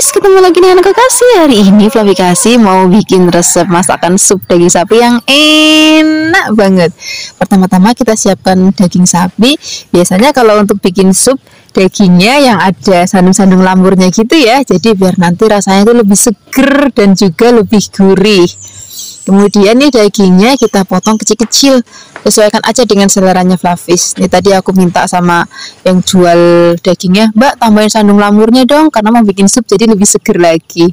Flavies, ketemu lagi dengan aku Kasih. Hari ini Flavi Kasih mau bikin resep masakan sup daging sapi yang enak banget. Pertama-tama kita siapkan daging sapi. Biasanya kalau untuk bikin sup, dagingnya yang ada sandung-sandung lamurnya gitu ya. Jadi biar nanti rasanya itu lebih seger dan juga lebih gurih. Kemudian nih dagingnya kita potong kecil-kecil, sesuaikan aja dengan seleranya Flavies. Nih tadi aku minta sama yang jual dagingnya, Mbak tambahin sandung lamurnya dong, karena mau bikin sup jadi lebih seger lagi.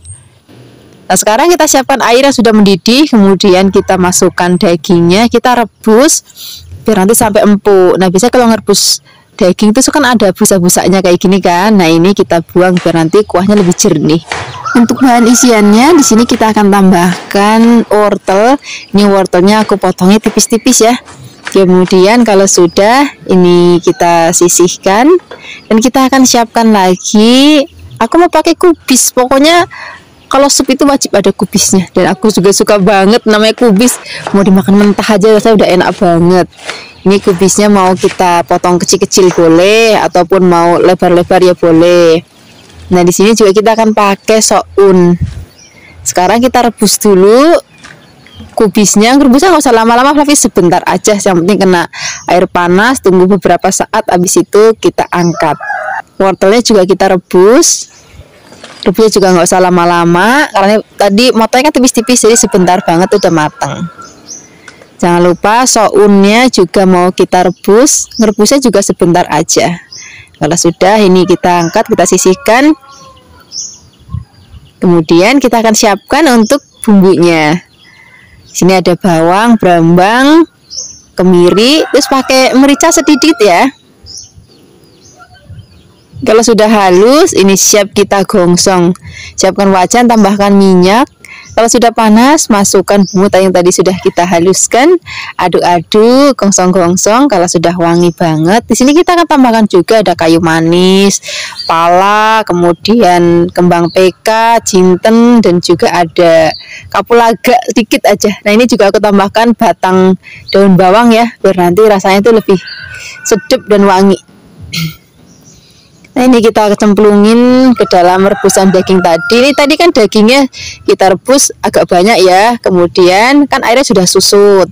Nah sekarang kita siapkan air yang sudah mendidih, kemudian kita masukkan dagingnya, kita rebus biar nanti sampai empuk. Nah biasanya kalau ngerebus daging itu kan ada busa-busanya kayak gini kan. Nah ini kita buang biar nanti kuahnya lebih jernih. Untuk bahan isiannya di sini kita akan tambahkan wortel. Ini wortelnya aku potongnya tipis-tipis ya. Kemudian kalau sudah ini kita sisihkan dan kita akan siapkan lagi. Aku mau pakai kubis. Pokoknya kalau sup itu wajib ada kubisnya dan aku juga suka banget namanya kubis. Mau dimakan mentah aja rasanya udah enak banget. Ini kubisnya mau kita potong kecil-kecil boleh ataupun mau lebar-lebar ya boleh. Nah di sini juga kita akan pakai soun. Sekarang kita rebus dulu kubisnya. Rebusnya nggak usah lama-lama, tapi sebentar aja. Yang penting kena air panas. Tunggu beberapa saat. Habis itu kita angkat. Wortelnya juga kita rebus. Rebusnya juga nggak usah lama-lama karena tadi motongnya kan tipis-tipis, jadi sebentar banget udah matang. Jangan lupa sounnya juga mau kita rebus. Ngerebusnya juga sebentar aja. Kalau sudah ini kita angkat, kita sisihkan. Kemudian kita akan siapkan untuk bumbunya. Di sini ada bawang, brambang, kemiri, terus pakai merica sedikit ya. Kalau sudah halus, ini siap kita gongsong. Siapkan wajan, tambahkan minyak. Kalau sudah panas, masukkan bumbu yang tadi sudah kita haluskan, aduk-aduk, gongsong-gongsong. Kalau sudah wangi banget, di sini kita akan tambahkan juga ada kayu manis, pala, kemudian kembang peka, jinten, dan juga ada kapulaga sedikit aja. Nah ini juga aku tambahkan batang daun bawang ya, biar nanti rasanya itu lebih sedap dan wangi. Nah ini kita cemplungin ke dalam rebusan daging tadi. Ini tadi kan dagingnya kita rebus agak banyak ya. Kemudian kan airnya sudah susut.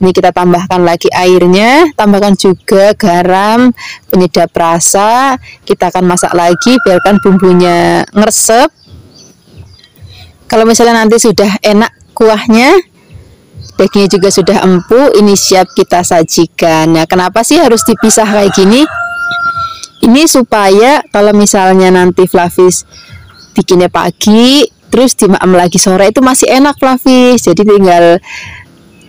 Ini kita tambahkan lagi airnya. Tambahkan juga garam, penyedap rasa. Kita akan masak lagi biarkan bumbunya ngeresep. Kalau misalnya nanti sudah enak kuahnya, dagingnya juga sudah empuk, ini siap kita sajikan. Nah kenapa sih harus dipisah kayak gini? Ini supaya kalau misalnya nanti Flavies bikinnya pagi, terus dimakan lagi sore itu masih enak Flavies. Jadi tinggal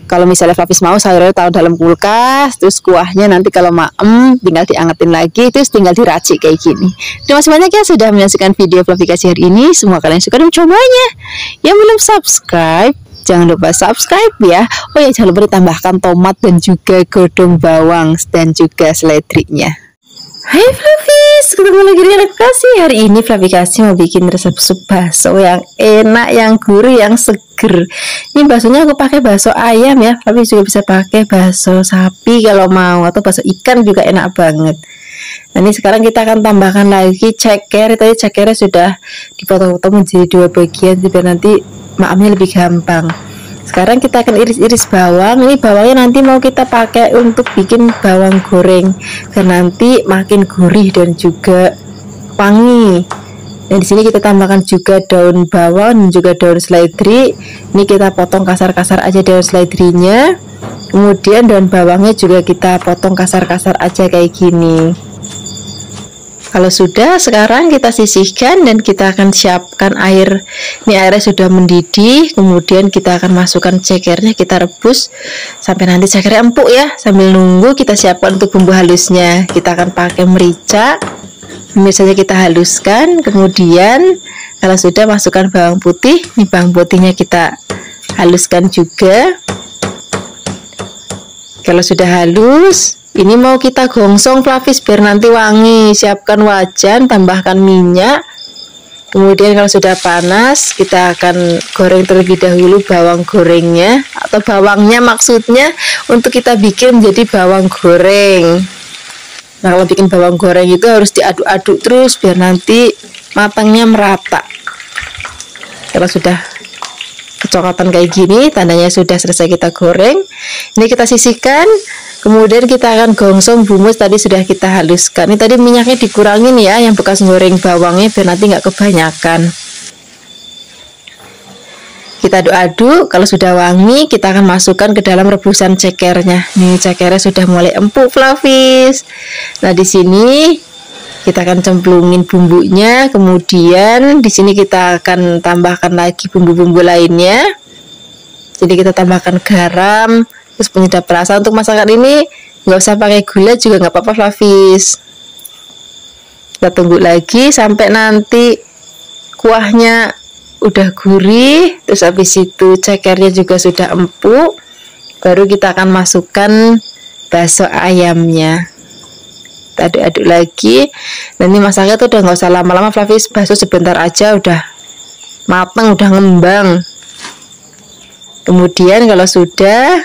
kalau misalnya Flavies mau sayurnya taruh dalam kulkas, terus kuahnya nanti kalau maem tinggal diangetin lagi, terus tinggal diracik kayak gini. Terima kasih banyak ya sudah menyaksikan video Flavi Kasih hari ini. Semua kalian suka dan mencobanya. Yang belum subscribe, jangan lupa subscribe ya. Oh ya jangan lupa ditambahkan tomat dan juga godong bawang dan juga seledrinya. Hai Flavies, ketemu lagi dengan aku Kasih. Hari ini Flavi Kasih mau bikin resep sup bakso yang enak, yang gurih, yang seger. Ini baksonya aku pakai bakso ayam ya. Flavi juga bisa pakai bakso sapi kalau mau, atau bakso ikan juga enak banget. Nah ini sekarang kita akan tambahkan lagi ceker. Tadi cekernya sudah dipotong-potong menjadi dua bagian biar nanti makamnya lebih gampang. Sekarang kita akan iris-iris bawang. Ini bawangnya nanti mau kita pakai untuk bikin bawang goreng, dan nanti makin gurih dan juga wangi. Dan di sini kita tambahkan juga daun bawang dan juga daun seledri. Ini kita potong kasar-kasar aja daun seledrinya. Kemudian daun bawangnya juga kita potong kasar-kasar aja kayak gini. Kalau sudah, sekarang kita sisihkan dan kita akan siapkan air. Ini airnya sudah mendidih. Kemudian kita akan masukkan cekernya, kita rebus sampai nanti cekernya empuk ya. Sambil nunggu kita siapkan untuk bumbu halusnya. Kita akan pakai merica. Miricanya kita haluskan. Kemudian kalau sudah, masukkan bawang putih. Ini bawang putihnya kita haluskan juga. Kalau sudah halus, ini mau kita gongsong Flavies biar nanti wangi. Siapkan wajan, tambahkan minyak. Kemudian kalau sudah panas, kita akan goreng terlebih dahulu bawang gorengnya, atau bawangnya maksudnya, untuk kita bikin menjadi bawang goreng. Nah kalau bikin bawang goreng itu harus diaduk-aduk terus biar nanti matangnya merata. Kalau sudah kecoklatan kayak gini, tandanya sudah selesai kita goreng. Ini kita sisihkan. Kemudian kita akan gongsong bumbu tadi sudah kita haluskan. Ini tadi minyaknya dikurangin ya, yang bekas goreng bawangnya biar nanti nggak kebanyakan. Kita aduk-aduk. Kalau sudah wangi, kita akan masukkan ke dalam rebusan cekernya. Nih cekernya sudah mulai empuk, Flavis. Nah di sini kita akan cemplungin bumbunya. Kemudian di sini kita akan tambahkan lagi bumbu-bumbu lainnya. Jadi kita tambahkan garam. Terus penyedap rasa. Untuk masakan ini nggak usah pakai gula juga nggak apa-apa, Flavis. Kita tunggu lagi sampai nanti kuahnya udah gurih, terus habis itu cekernya juga sudah empuk, baru kita akan masukkan bakso ayamnya. Kita aduk-aduk lagi. Dan ini masaknya tuh udah nggak usah lama-lama, Flavis. Bakso sebentar aja udah mateng, udah ngembang. Kemudian kalau sudah,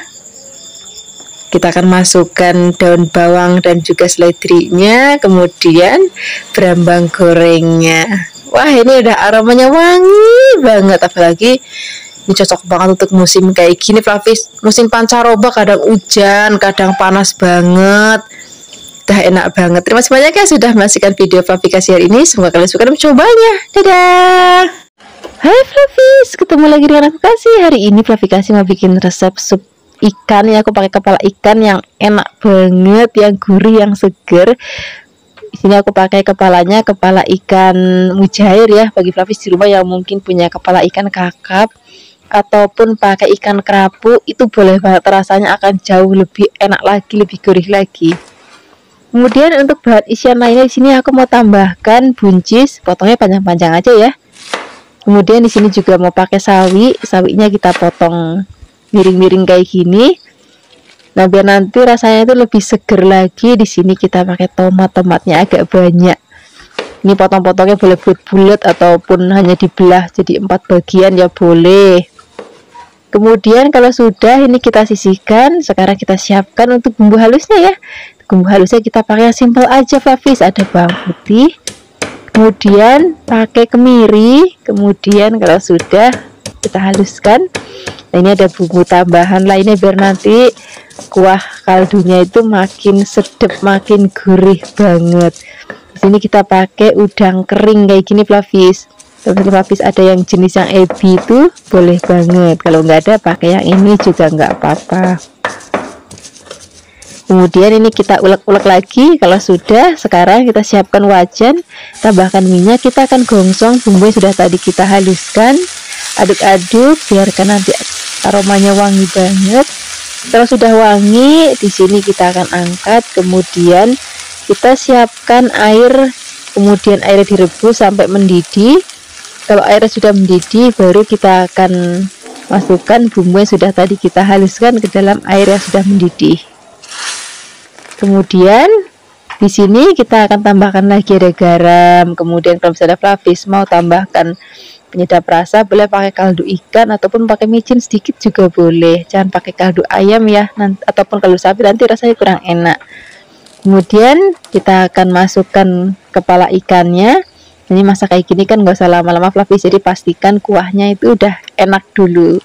kita akan masukkan daun bawang dan juga seledrinya, kemudian berambang gorengnya. Wah, ini udah aromanya wangi banget, apalagi ini cocok banget untuk musim kayak gini, Flavis. Musim pancaroba, kadang hujan, kadang panas banget. Udah enak banget. Terima kasih banyak ya sudah menyaksikan video Flavikasi hari ini. Semoga kalian suka dan mencobanya. Dadah. Hai Flavis, ketemu lagi dengan Flavikasi. Hari ini Flavikasi mau bikin resep sup ikan ya. Aku pakai kepala ikan yang enak banget, yang gurih, yang seger. Di sini aku pakai kepalanya kepala ikan mujair ya. Bagi Flavis di rumah yang mungkin punya kepala ikan kakap ataupun pakai ikan kerapu, itu boleh banget, rasanya akan jauh lebih enak lagi, lebih gurih lagi. Kemudian untuk bahan isian lainnya di sini aku mau tambahkan buncis, potongnya panjang-panjang aja ya. Kemudian di sini juga mau pakai sawi, sawinya kita potong miring-miring kayak gini. Nah, biar nanti rasanya itu lebih seger lagi, di sini kita pakai tomatnya agak banyak. Ini potong-potongnya boleh bulat-bulat ataupun hanya dibelah jadi 4 bagian ya boleh. Kemudian kalau sudah, ini kita sisihkan. Sekarang kita siapkan untuk bumbu halusnya ya. Bumbu halusnya kita pakai yang simple aja, Flavis. Ada bawang putih, kemudian pakai kemiri, kemudian kalau sudah kita haluskan. Nah, ini ada bumbu tambahan lainnya biar nanti kuah kaldunya itu makin sedap, makin gurih banget. Di sini kita pakai udang kering kayak gini, Flavis. Kalau Flavis ada yang jenis yang ebi itu boleh banget. Kalau nggak ada, pakai yang ini juga nggak apa-apa. Kemudian ini kita ulek-ulek lagi. Kalau sudah, sekarang kita siapkan wajan, tambahkan minyak. Kita akan gongsong bumbu yang sudah tadi kita haluskan. Aduk-aduk biarkan nanti aromanya wangi banget. Kalau sudah wangi, di sini kita akan angkat. Kemudian kita siapkan air, kemudian airnya direbus sampai mendidih. Kalau airnya sudah mendidih, baru kita akan masukkan bumbu yang sudah tadi kita haluskan ke dalam air yang sudah mendidih. Kemudian di sini kita akan tambahkan lagi ada garam. Kemudian kalau misalnya Flavis mau tambahkan penyedap rasa, boleh pakai kaldu ikan ataupun pakai micin sedikit juga boleh. Jangan pakai kaldu ayam ya, nanti, ataupun kaldu sapi, nanti rasanya kurang enak. Kemudian kita akan masukkan kepala ikannya. Ini masak kayak gini kan nggak usah lama-lama, Flavis. Jadi pastikan kuahnya itu udah enak dulu.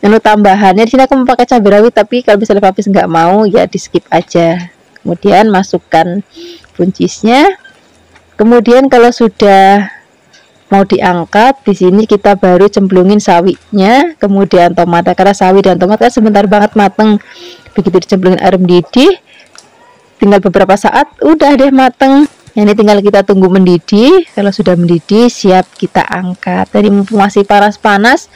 Menu tambahannya di sini aku memakai cabai rawit, tapi kalau misalnya Flavis nggak mau ya di skip aja. Kemudian masukkan buncisnya. Kemudian kalau sudah mau diangkat, di sini kita baru cemplungin sawinya, kemudian tomat. Karena sawi dan tomat kan sebentar banget mateng. Begitu dicemplungin air mendidih, tinggal beberapa saat udah deh mateng. Ini tinggal kita tunggu mendidih. Kalau sudah mendidih, siap kita angkat. Tadi mumpung masih panas-panas,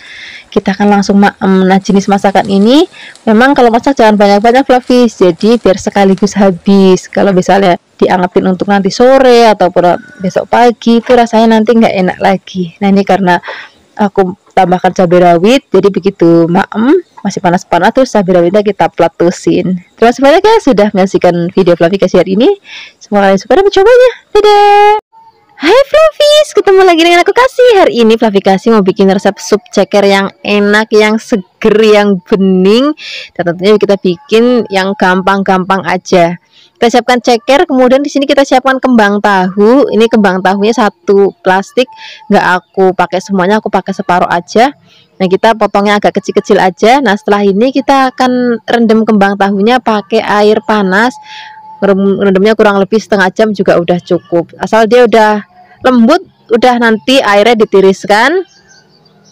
kita akan langsung maem. Nah, jenis masakan ini memang kalau masak jangan banyak-banyak, Flavis. Jadi biar sekaligus habis. Kalau misalnya diangetin untuk nanti sore ataupun besok pagi, itu rasanya nanti nggak enak lagi. Nah, ini karena aku tambahkan cabai rawit, jadi begitu maem masih panas-panas, terus cabai rawitnya kita platusin. Terima kasih banyak ya sudah menyaksikan video Flavikasi hari ini. Semoga kalian suka dan mencobanya. Dadah. Hai Flavis, ketemu lagi dengan aku Kasih. Hari ini Flavikasi mau bikin resep sup ceker yang enak, yang seger, yang bening. Dan tentunya kita bikin yang gampang-gampang aja. Kita siapkan ceker, kemudian di sini kita siapkan kembang tahu. Ini kembang tahunya 1 plastik, nggak aku pakai semuanya, aku pakai separuh aja. Nah, kita potongnya agak kecil-kecil aja. Nah, setelah ini kita akan rendam kembang tahunya pakai air panas. Rendamnya kurang lebih setengah jam juga udah cukup. Asal dia udah lembut, udah nanti airnya ditiriskan.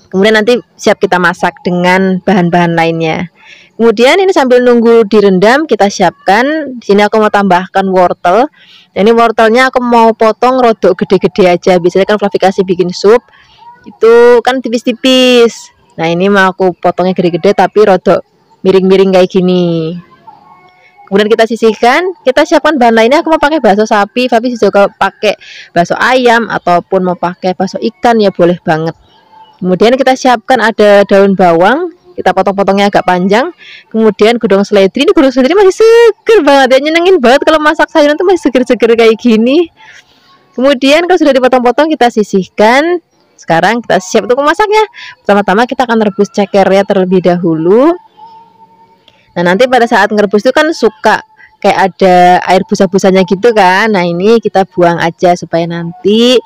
Kemudian nanti siap kita masak dengan bahan-bahan lainnya. Kemudian ini sambil nunggu direndam, kita siapkan. Di sini aku mau tambahkan wortel. Ini wortelnya aku mau potong rodok gede-gede aja. Biasanya kan Fluffy kasih bikin sup itu kan tipis-tipis. Nah, ini mau aku potongnya gede-gede tapi rodok miring-miring kayak gini. Kemudian kita sisihkan. Kita siapkan bahan lainnya. Aku mau pakai bakso sapi, Fluffy juga pakai bakso ayam ataupun mau pakai bakso ikan ya boleh banget. Kemudian kita siapkan ada daun bawang. Kita potong-potongnya agak panjang. Kemudian godong seledri. Ini godong seledri masih seger banget ya, nyenengin banget kalau masak sayuran itu masih seger-seger kayak gini. Kemudian kalau sudah dipotong-potong kita sisihkan. Sekarang kita siap untuk memasaknya. Pertama-tama kita akan rebus cekernya terlebih dahulu. Nah, nanti pada saat ngerebus itu kan suka kayak ada air busa-busanya gitu kan. Nah, ini kita buang aja supaya nanti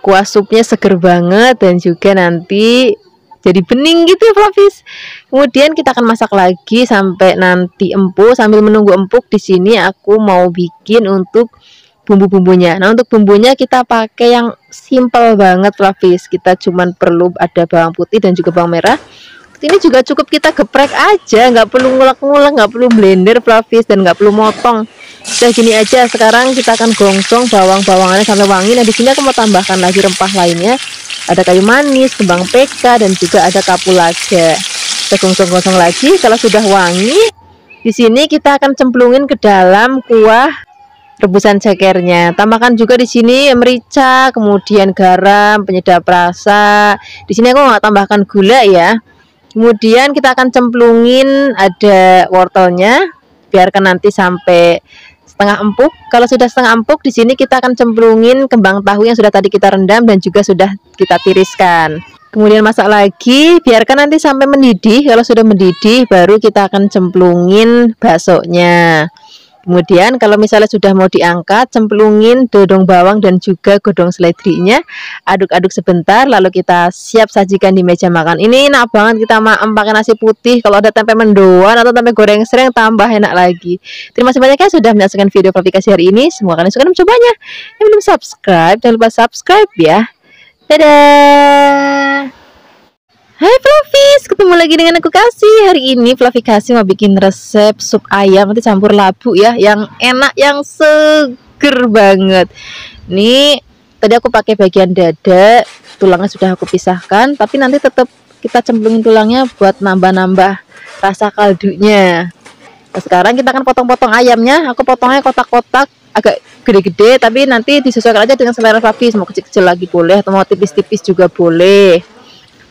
kuah supnya seger banget dan juga nanti jadi bening gitu ya Fluffys. Kemudian kita akan masak lagi sampai nanti empuk. Sambil menunggu empuk, di sini aku mau bikin untuk bumbu-bumbunya. Nah, untuk bumbunya kita pakai yang simple banget Fluffys. Kita cuman perlu ada bawang putih dan juga bawang merah. Ini juga cukup kita geprek aja, nggak perlu ngulek-ngulek, nggak perlu blender Fluffys, dan nggak perlu motong. Udah gini aja. Sekarang kita akan gongsong bawang-bawangannya sampai wangi. Nah, di sini aku mau tambahkan lagi rempah lainnya. Ada kayu manis, kembang PK, dan juga ada kapulaga. Kita gosong-gosong lagi. Kalau sudah wangi, di sini kita akan cemplungin ke dalam kuah rebusan cekernya. Tambahkan juga di sini merica, kemudian garam, penyedap rasa. Di sini aku nggak tambahkan gula ya. Kemudian kita akan cemplungin ada wortelnya. Biarkan nanti sampai setengah empuk. Kalau sudah setengah empuk, di sini kita akan cemplungin kembang tahu yang sudah tadi kita rendam dan juga sudah kita tiriskan. Kemudian masak lagi, biarkan nanti sampai mendidih. Kalau sudah mendidih, baru kita akan cemplungin baksonya. Kemudian kalau misalnya sudah mau diangkat, cemplungin dodong bawang dan juga godong seledrinya. Aduk-aduk sebentar, lalu kita siap sajikan di meja makan. Ini enak banget kita maem pakai nasi putih. Kalau ada tempe mendoan atau tempe goreng sering, tambah enak lagi. Terima kasih banyak ya sudah menyaksikan video aplikasi hari ini. Semoga kalian suka dan mencobanya. Yang belum subscribe, jangan lupa subscribe ya. Dadah. Hai Fluffys, ketemu lagi dengan aku Kasih. Hari ini Fluffy Kasih mau bikin resep sup ayam nanti campur labu ya, yang enak, yang seger banget. Nih, tadi aku pakai bagian dada, tulangnya sudah aku pisahkan, tapi nanti tetap kita cemplungin tulangnya buat nambah-nambah rasa kaldunya. Nah, sekarang kita akan potong-potong ayamnya. Aku potongnya kotak-kotak, agak gede-gede, tapi nanti disesuaikan aja dengan selera Fluffys. Mau kecil-kecil lagi boleh, atau mau tipis-tipis juga boleh.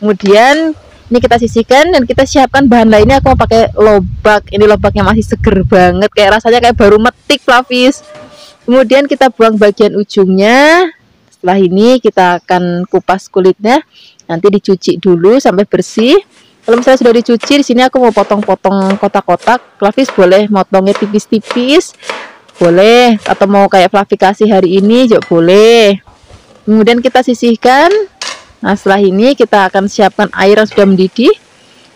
Kemudian ini kita sisihkan dan kita siapkan bahan lainnya. Aku mau pakai lobak. Ini lobaknya masih seger banget, kayak rasanya kayak baru metik Fluffys. Kemudian kita buang bagian ujungnya. Setelah ini kita akan kupas kulitnya. Nanti dicuci dulu sampai bersih. Kalau misalnya sudah dicuci, di sini aku mau potong-potong kotak-kotak. Fluffys boleh motongnya tipis-tipis, boleh, atau mau kayak Fluffy Kasih hari ini juga boleh. Kemudian kita sisihkan. Nah, setelah ini kita akan siapkan air yang sudah mendidih.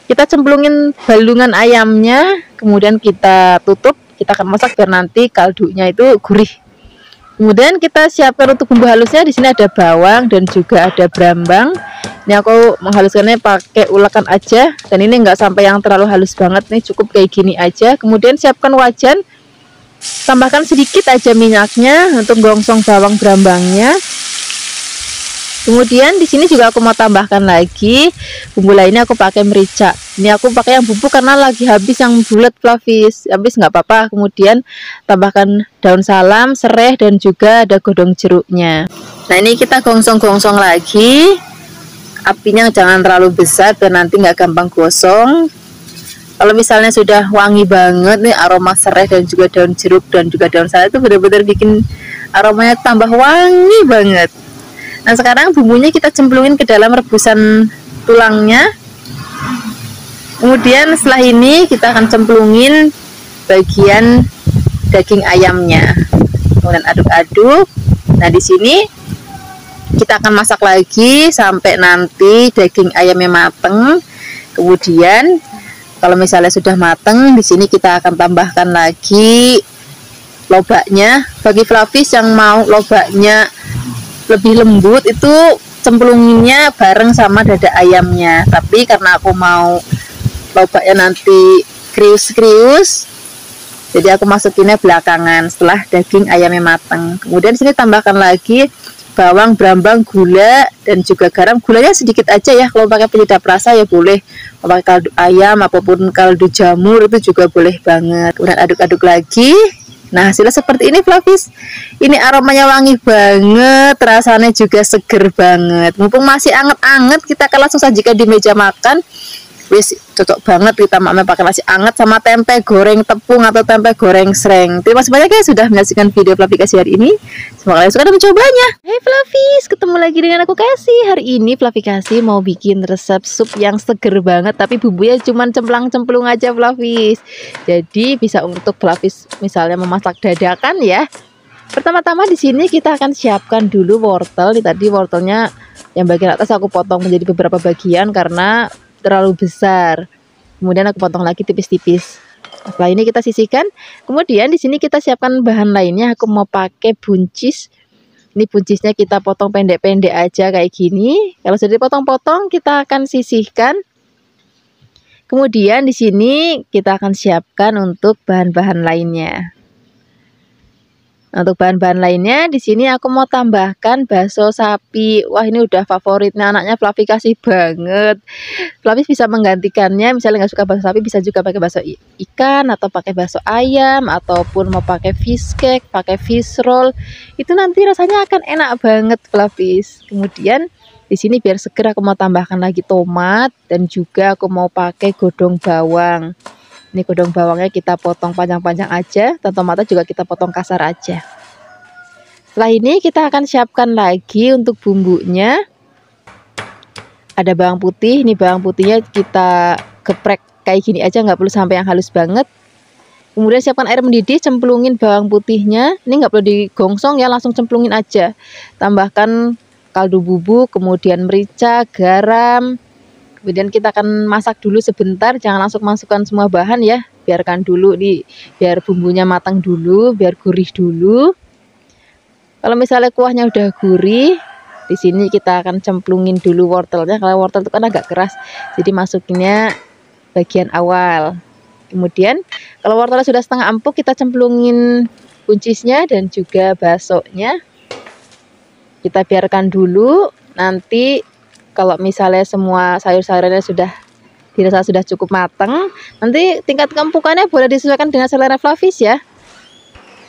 Kita cemplungin balungan ayamnya, kemudian kita tutup. Kita akan masak biar nanti kaldunya itu gurih. Kemudian kita siapkan untuk bumbu halusnya. Di sini ada bawang dan juga ada brambang. Ini aku menghaluskannya pakai ulekan aja, dan ini enggak sampai yang terlalu halus banget nih, cukup kayak gini aja. Kemudian siapkan wajan. Tambahkan sedikit aja minyaknya untuk gongsong bawang brambangnya. Kemudian di sini juga aku mau tambahkan lagi bumbu lainnya. Aku pakai merica. Ini aku pakai yang bubuk karena lagi habis yang bulat Fluffys. Habis nggak apa-apa. Kemudian tambahkan daun salam, serai, dan juga ada godong jeruknya. Nah, ini kita gongsong-gongsong lagi. Apinya jangan terlalu besar dan nanti nggak gampang gosong. Kalau misalnya sudah wangi banget nih, aroma serai dan juga daun jeruk dan juga daun salam itu benar-benar bikin aromanya tambah wangi banget. Nah, sekarang bumbunya kita cemplungin ke dalam rebusan tulangnya. Kemudian setelah ini kita akan cemplungin bagian daging ayamnya. Kemudian aduk-aduk. Nah, di sini kita akan masak lagi sampai nanti daging ayamnya mateng. Kemudian kalau misalnya sudah mateng, di sini kita akan tambahkan lagi lobaknya. Bagi Flavis yang mau lobaknya lebih lembut, itu cemplunginnya bareng sama dada ayamnya. Tapi karena aku mau lobaknya nanti krius-krius, jadi aku masukinnya belakangan setelah daging ayamnya matang. Kemudian sini tambahkan lagi bawang, brambang, gula, dan juga garam. Gulanya sedikit aja ya, kalau pakai penyedap rasa ya boleh. Kalau pakai kaldu ayam apapun kaldu jamur itu juga boleh banget. Kemudian aduk-aduk lagi. Nah, hasilnya seperti ini Flavis. Ini aromanya wangi banget, rasanya juga seger banget. Mumpung masih anget-anget, kita akan langsung sajikan di meja makan. Wis cocok banget kita maknya pakai nasi anget sama tempe goreng tepung atau tempe goreng sreng. Terima kasih banyak ya sudah menyaksikan video Flavikasi hari ini. Semoga kalian suka dan mencobanya. Hey Flavis, ketemu lagi dengan aku Kasih. Hari ini Flavikasi mau bikin resep sup yang seger banget, tapi bumbunya cuma cemplang-cemplung aja Flavis. Jadi bisa untuk Flavis misalnya memasak dadakan ya. Pertama-tama di sini kita akan siapkan dulu wortel. Ini tadi wortelnya yang bagian atas aku potong menjadi beberapa bagian karena terlalu besar. Kemudian aku potong lagi tipis-tipis. Setelah ini kita sisihkan. Kemudian di sini kita siapkan bahan lainnya. Aku mau pakai buncis. Ini buncisnya kita potong pendek-pendek aja kayak gini. Kalau sudah dipotong-potong, kita akan sisihkan. Kemudian di sini kita akan siapkan untuk bahan-bahan lainnya. Untuk bahan-bahan lainnya di sini aku mau tambahkan bakso sapi. Wah, ini udah favoritnya anaknya Flavikasi banget. Flavis bisa menggantikannya, misalnya nggak suka bakso sapi bisa juga pakai bakso ikan atau pakai bakso ayam ataupun mau pakai fish cake, pakai fish roll. Itu nanti rasanya akan enak banget Flavis. Kemudian di sini biar seger aku mau tambahkan lagi tomat dan juga aku mau pakai godong bawang. Ini godong bawangnya kita potong panjang-panjang aja, dan tomatnya juga kita potong kasar aja. Setelah ini kita akan siapkan lagi untuk bumbunya. Ada bawang putih, ini bawang putihnya kita geprek kayak gini aja, nggak perlu sampai yang halus banget. Kemudian siapkan air mendidih, cemplungin bawang putihnya. Ini nggak perlu digongsong ya, langsung cemplungin aja. Tambahkan kaldu bubuk, kemudian merica, garam. Kemudian kita akan masak dulu sebentar, jangan langsung masukkan semua bahan ya. Biarkan dulu biar bumbunya matang dulu, biar gurih dulu. Kalau misalnya kuahnya udah gurih, di sini kita akan cemplungin dulu wortelnya. Kalau wortel itu kan agak keras, jadi masukinnya bagian awal. Kemudian kalau wortelnya sudah setengah empuk, kita cemplungin buncisnya dan juga baksonya. Kita biarkan dulu, nanti kalau misalnya semua sayur-sayurannya sudah dirasa sudah cukup matang, nanti tingkat keempukannya boleh disesuaikan dengan selera Flavis ya.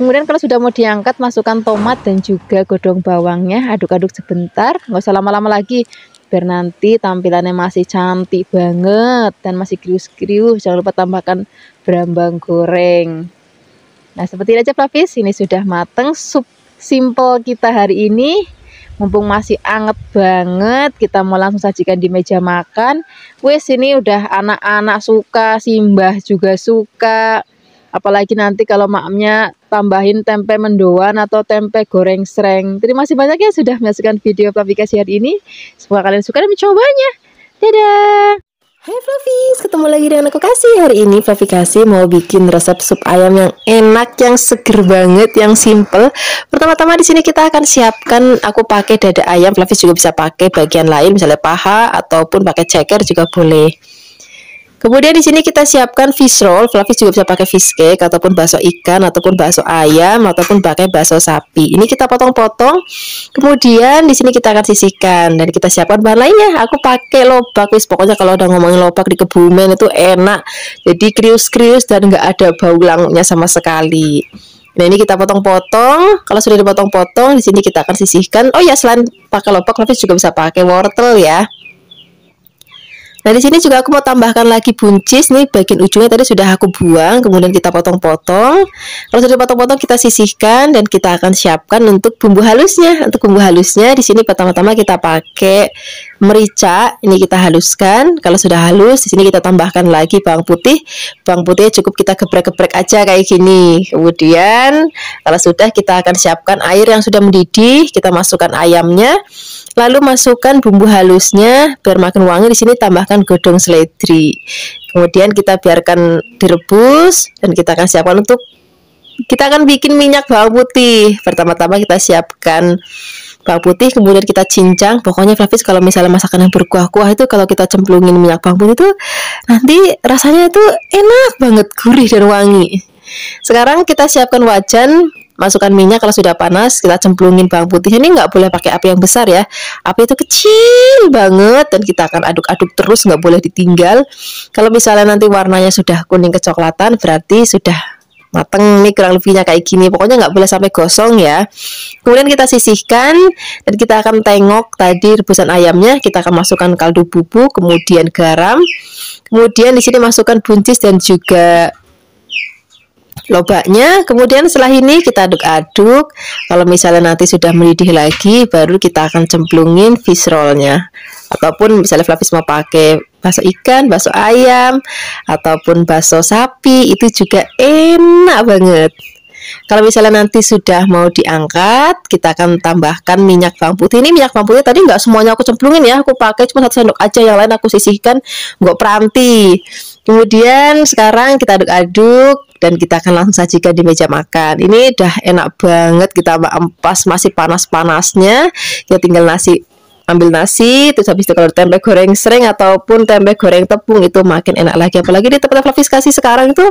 Kemudian kalau sudah mau diangkat, masukkan tomat dan juga godong bawangnya, aduk-aduk sebentar, nggak usah lama-lama lagi, biar nanti tampilannya masih cantik banget dan masih krius-krius. Jangan lupa tambahkan brambang goreng. Nah, seperti ini aja Flavis, ini sudah mateng sup simple kita hari ini. Mumpung masih anget banget, kita mau langsung sajikan di meja makan. Wes, ini udah anak-anak suka, Simbah juga suka. Apalagi nanti kalau maknya tambahin tempe mendoan atau tempe goreng sreng. Terima kasih banyak ya sudah menyaksikan video Flavikasi hari ini. Semoga kalian suka dan mencobanya. Dadah! Hai Flavis, ketemu lagi dengan aku Kasih. Hari ini Flavikasi mau bikin resep sup ayam yang enak, yang seger banget, yang simple. Pertama-tama di sini kita akan siapkan, aku pakai dada ayam. Flavis juga bisa pakai bagian lain, misalnya paha ataupun pakai ceker juga boleh. Kemudian di sini kita siapkan fish roll. Flavis juga bisa pakai fish cake ataupun bakso ikan ataupun bakso ayam ataupun pakai bakso sapi. Ini kita potong-potong. Kemudian di sini kita akan sisihkan dan kita siapkan bahan lainnya. Aku pakai lobak. Wis pokoknya kalau udah ngomongin lobak di Kebumen itu enak. Jadi krius-krius dan nggak ada bau langnya sama sekali. Nah, ini kita potong-potong. Kalau sudah dipotong-potong, di sini kita akan sisihkan. Oh ya, selain pakai lobak, Flavis juga bisa pakai wortel ya. Nah, di sini juga aku mau tambahkan lagi buncis nih, bagian ujungnya tadi sudah aku buang, kemudian kita potong-potong. Kalau sudah potong-potong kita sisihkan dan kita akan siapkan untuk bumbu halusnya. Untuk bumbu halusnya di sini pertama-tama kita pakai merica, ini kita haluskan. Kalau sudah halus, di sini kita tambahkan lagi bawang putih. Bawang putihnya cukup kita geprek-geprek aja kayak gini. Kemudian kalau sudah kita akan siapkan air yang sudah mendidih, kita masukkan ayamnya. Lalu masukkan bumbu halusnya biar makin wangi. Di sini tambahkan godong seledri. Kemudian kita biarkan direbus dan kita akan siapkan untuk kita akan bikin minyak bawang putih. Pertama-tama kita siapkan bawang putih, kemudian kita cincang. Pokoknya Flavis kalau misalnya masakan yang berkuah-kuah itu kalau kita cemplungin minyak bawang putih itu nanti rasanya itu enak banget, gurih dan wangi. Sekarang kita siapkan wajan. Masukkan minyak, kalau sudah panas kita cemplungin bawang putih. Ini nggak boleh pakai api yang besar ya, api itu kecil banget dan kita akan aduk-aduk terus, nggak boleh ditinggal. Kalau misalnya nanti warnanya sudah kuning kecoklatan berarti sudah mateng nih, kurang lebihnya kayak gini. Pokoknya nggak boleh sampai gosong ya. Kemudian kita sisihkan dan kita akan tengok tadi rebusan ayamnya. Kita akan masukkan kaldu bubuk, kemudian garam, kemudian di sini masukkan buncis dan juga lobaknya. Kemudian setelah ini kita aduk-aduk. Kalau misalnya nanti sudah mendidih lagi, baru kita akan cemplungin fish rollnya. Ataupun misalnya Flavis mau pakai bakso ikan, bakso ayam, ataupun bakso sapi, itu juga enak banget. Kalau misalnya nanti sudah mau diangkat, kita akan tambahkan minyak bawang putih. Ini minyak bawang putih tadi nggak semuanya aku cemplungin ya, aku pakai cuma 1 sendok aja, yang lain aku sisihkan nggak peranti. Kemudian sekarang kita aduk-aduk dan kita akan langsung sajikan di meja makan. Ini udah enak banget, kita ampas masih panas-panasnya. Kita tinggal ambil nasi, terus habis itu kalau tempe goreng sering ataupun tempe goreng tepung itu makin enak lagi. Apalagi di tempat Flavis kasih sekarang itu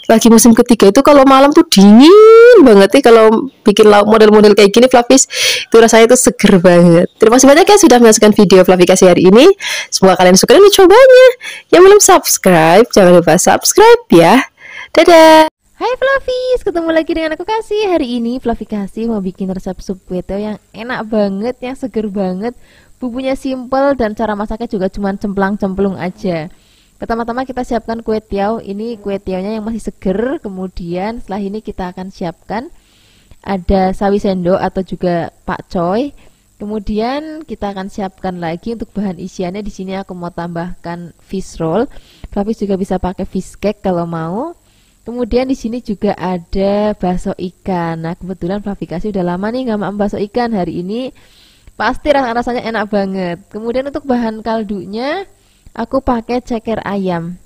lagi musim ketiga itu kalau malam tuh dingin banget nih. Kalau bikin lauk model-model kayak gini Flavis itu rasanya itu seger banget. Terima kasih banyak ya sudah menyaksikan video Flavis kasih hari ini. Semoga kalian suka dan mencobanya. Yang belum subscribe jangan lupa subscribe ya. Dadah. Hai Flavis, ketemu lagi dengan aku Kasih. Hari ini Flavis Kasih mau bikin resep sup kue tiaw yang enak banget, yang seger banget. Bumbunya simple dan cara masaknya juga cuma cemplang-cemplung aja. Pertama-tama kita siapkan kue tiaw. Ini kue tiawnya yang masih seger. Kemudian setelah ini kita akan siapkan ada sawi sendok atau juga pakcoy. Kemudian kita akan siapkan lagi untuk bahan isiannya. Di sini aku mau tambahkan fish roll. Flavis juga bisa pakai fish cake kalau mau. Kemudian di sini juga ada bakso ikan. Nah, kebetulan Flavis Kasih udah lama nih nggak makan bakso ikan. Hari ini pasti rasanya enak banget. Kemudian untuk bahan kaldunya aku pakai ceker ayam.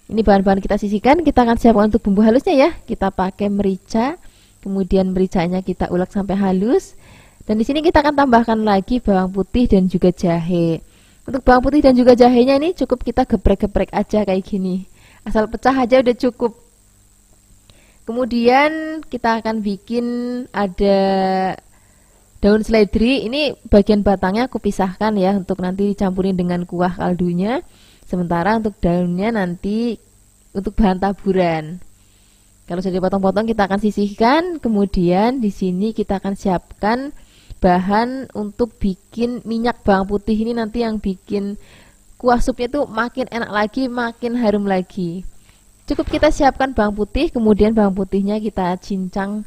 Ini bahan-bahan kita sisihkan. Kita akan siapkan untuk bumbu halusnya ya. Kita pakai merica. Kemudian mericanya kita ulek sampai halus. Dan di sini kita akan tambahkan lagi bawang putih dan juga jahe. Untuk bawang putih dan juga jahenya ini cukup kita geprek-geprek aja kayak gini. Asal pecah aja udah cukup. Kemudian kita akan bikin ada daun seledri. Ini bagian batangnya aku pisahkan ya untuk nanti dicampurin dengan kuah kaldunya. Sementara untuk daunnya nanti untuk bahan taburan. Kalau sudah dipotong-potong kita akan sisihkan. Kemudian di sini kita akan siapkan bahan untuk bikin minyak bawang putih. Ini nanti yang bikin kuah supnya tuh makin enak lagi, makin harum lagi. Cukup kita siapkan bawang putih, kemudian bawang putihnya kita cincang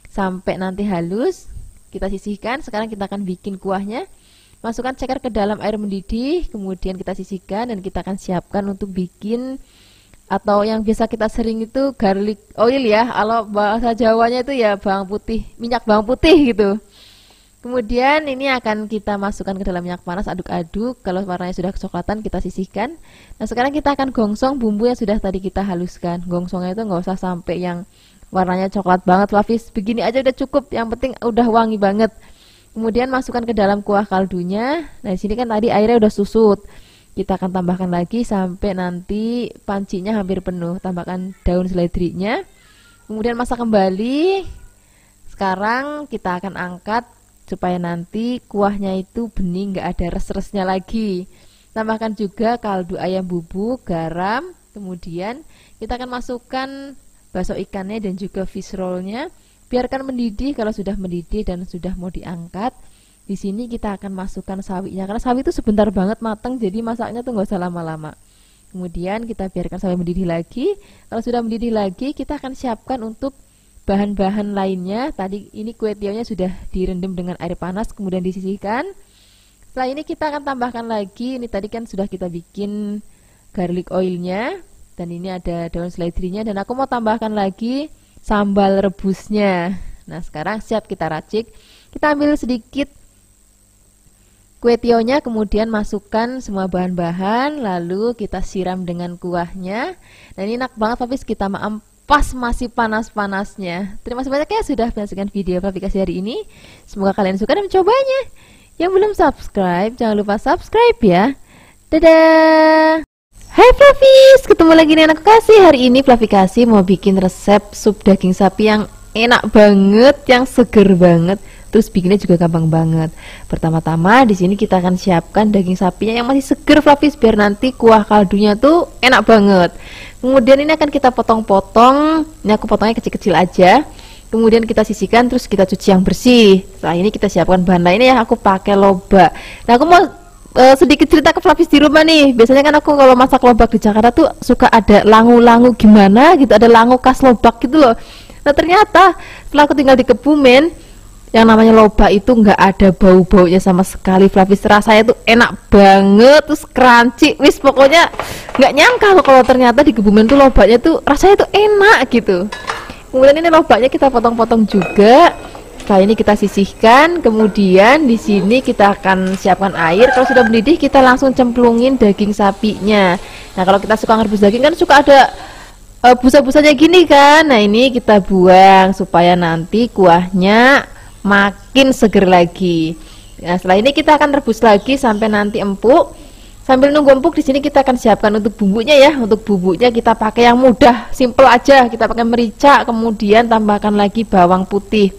sampai nanti halus. Kita sisihkan. Sekarang kita akan bikin kuahnya. Masukkan ceker ke dalam air mendidih, kemudian kita sisihkan dan kita akan siapkan untuk bikin, atau yang biasa kita sering itu garlic oil ya. Kalau bahasa Jawanya itu ya bawang putih, minyak bawang putih gitu. Kemudian ini akan kita masukkan ke dalam minyak panas, aduk-aduk. Kalau warnanya sudah kecoklatan kita sisihkan. Nah, sekarang kita akan gongsong bumbu yang sudah tadi kita haluskan. Gongsongnya itu nggak usah sampai yang warnanya coklat banget, Flavis. Begini aja udah cukup, yang penting udah wangi banget. Kemudian masukkan ke dalam kuah kaldunya. Nah, di sini kan tadi airnya udah susut. Kita akan tambahkan lagi sampai nanti pancinya hampir penuh. Tambahkan daun seledrinya. Kemudian masak kembali. Sekarang kita akan angkat supaya nanti kuahnya itu bening, nggak ada res-resnya lagi. Tambahkan juga kaldu ayam bubuk, garam. Kemudian kita akan masukkan bakso ikannya dan juga fish rollnya. Biarkan mendidih. Kalau sudah mendidih dan sudah mau diangkat, Di sini kita akan masukkan sawinya, karena sawi itu sebentar banget matang, jadi masaknya tuh nggak usah lama-lama. Kemudian kita biarkan sampai mendidih lagi. Kalau sudah mendidih lagi, kita akan siapkan untuk bahan-bahan lainnya. Tadi ini kue tionya sudah direndam dengan air panas, kemudian disisihkan. Setelah ini kita akan tambahkan lagi, ini tadi kan sudah kita bikin garlic oilnya, dan ini ada daun seledrinya, dan aku mau tambahkan lagi sambal rebusnya. Nah sekarang siap kita racik. Kita ambil sedikit kue tionya, kemudian masukkan semua bahan-bahan, lalu kita siram dengan kuahnya. Dan ini enak banget, tapi kita maaf pas masih panas-panasnya. Terima kasih banyak ya sudah menyaksikan video aplikasi hari ini. Semoga kalian suka dan mencobanya. Yang belum subscribe, jangan lupa subscribe ya. Dadah. Hai Fluffies, ketemu lagi dengan aku Kasih. Hari ini Fluffy Kasih mau bikin resep sup daging sapi yang enak banget, yang seger banget. Terus bikinnya juga gampang banget. Pertama-tama di sini kita akan siapkan daging sapinya yang masih seger Fluffies, biar nanti kuah kaldunya tuh enak banget. Kemudian ini akan kita potong-potong. Ini aku potongnya kecil-kecil aja. Kemudian kita sisihkan, terus kita cuci yang bersih. Setelah ini kita siapkan bahan lainnya, ya aku pakai lobak. Nah aku mau sedikit cerita ke Fluffies di rumah nih. Biasanya kan aku kalau masak lobak di Jakarta tuh suka ada langu-langu gimana gitu, ada langu khas lobak gitu loh. Nah ternyata setelah aku tinggal di Kebumen, yang namanya lobak itu nggak ada bau-baunya sama sekali Fluffies. Rasanya tuh enak banget, terus crunchy, wis pokoknya nggak nyangka loh kalau ternyata di Kebumen tuh lobaknya tuh rasanya tuh enak gitu. Kemudian ini lobaknya kita potong-potong juga. Setelah ini kita sisihkan, kemudian di sini kita akan siapkan air. Kalau sudah mendidih kita langsung cemplungin daging sapinya. Nah kalau kita suka ngerebus daging kan suka ada busa-busanya gini kan. Nah ini kita buang supaya nanti kuahnya makin seger lagi. Nah setelah ini kita akan rebus lagi sampai nanti empuk. Sambil nunggu empuk, di sini kita akan siapkan untuk bumbunya ya. Untuk bumbunya kita pakai yang mudah, simple aja. Kita pakai merica, kemudian tambahkan lagi bawang putih.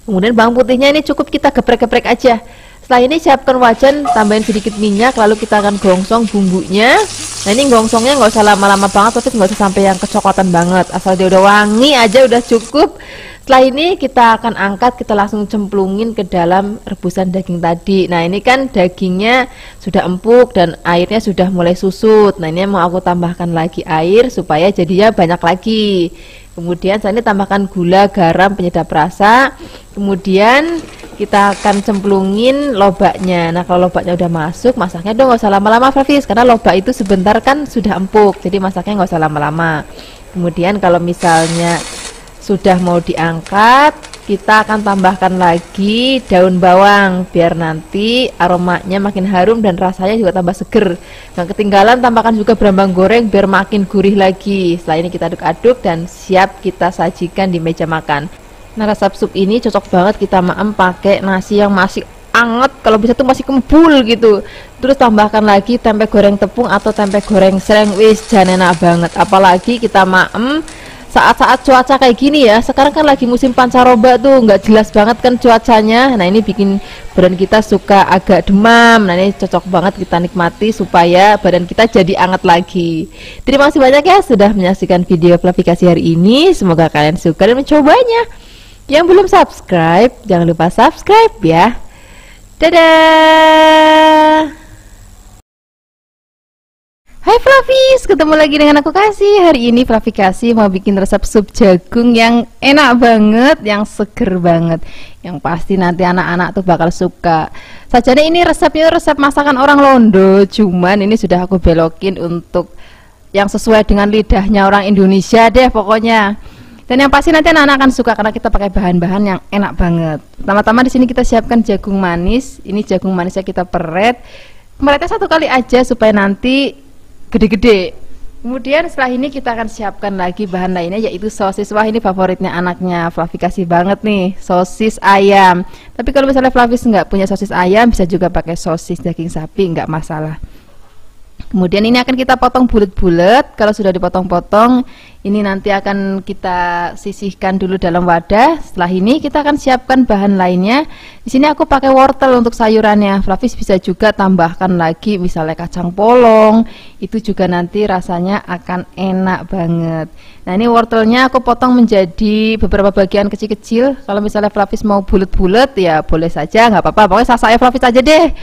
Kemudian bawang putihnya ini cukup kita geprek-geprek aja. Setelah ini siapkan wajan, tambahin sedikit minyak, lalu kita akan gongsong bumbunya. Nah ini gongsongnya nggak usah lama-lama banget, tapi nggak usah sampai yang kecoklatan banget. Asal dia udah wangi aja udah cukup. Setelah ini kita akan angkat, kita langsung cemplungin ke dalam rebusan daging tadi. Nah ini kan dagingnya sudah empuk dan airnya sudah mulai susut. Nah ini mau aku tambahkan lagi air supaya jadinya banyak lagi. Kemudian saya ini tambahkan gula, garam, penyedap rasa. Kemudian kita akan cemplungin lobaknya. Nah kalau lobaknya udah masuk, masaknya dong nggak usah lama-lama Fluffies, karena lobak itu sebentar kan sudah empuk, jadi masaknya nggak usah lama-lama. Kemudian kalau misalnya sudah mau diangkat, kita akan tambahkan lagi daun bawang biar nanti aromanya makin harum dan rasanya juga tambah seger. Nah ketinggalan tambahkan juga berambang goreng biar makin gurih lagi. Setelah ini kita aduk-aduk dan siap kita sajikan di meja makan. Nah resep sup ini cocok banget kita maem pakai nasi yang masih anget, kalau bisa tuh masih kembul gitu. Terus tambahkan lagi tempe goreng tepung atau tempe goreng sereng, wis jan enak banget. Apalagi kita maem saat-saat cuaca kayak gini ya. Sekarang kan lagi musim pancaroba tuh, nggak jelas banget kan cuacanya. Nah ini bikin badan kita suka agak demam. Nah ini cocok banget kita nikmati supaya badan kita jadi anget lagi. Terima kasih banyak ya sudah menyaksikan video aplikasi hari ini. Semoga kalian suka dan mencobanya. Yang belum subscribe, jangan lupa subscribe ya. Dadah. Hai Fluffies, ketemu lagi dengan aku Kasih. Hari ini Fluffy Kasih mau bikin resep sup jagung yang enak banget, yang seger banget, yang pasti nanti anak-anak tuh bakal suka. Sajane ini resepnya resep masakan orang Londo, cuman ini sudah aku belokin untuk yang sesuai dengan lidahnya orang Indonesia deh pokoknya. Dan yang pasti nanti anak-anak akan suka karena kita pakai bahan-bahan yang enak banget. Pertama-tama di sini kita siapkan jagung manis. Ini jagung manisnya kita peret. Meretnya satu kali aja supaya nanti gede-gede. Kemudian setelah ini kita akan siapkan lagi bahan lainnya, yaitu sosis. Wah ini favoritnya anaknya Fluffy Kasih banget nih, sosis ayam. Tapi kalau misalnya Fluffy nggak punya sosis ayam, bisa juga pakai sosis daging sapi, nggak masalah. Kemudian ini akan kita potong bulat-bulat. Kalau sudah dipotong-potong, ini nanti akan kita sisihkan dulu dalam wadah. Setelah ini kita akan siapkan bahan lainnya. Di sini aku pakai wortel untuk sayurannya. Flavis bisa juga tambahkan lagi misalnya kacang polong. Itu juga nanti rasanya akan enak banget. Nah, ini wortelnya aku potong menjadi beberapa bagian kecil-kecil. Kalau misalnya Flavis mau bulat-bulat ya boleh saja, nggak apa-apa. Pokoknya saya Flavis aja deh.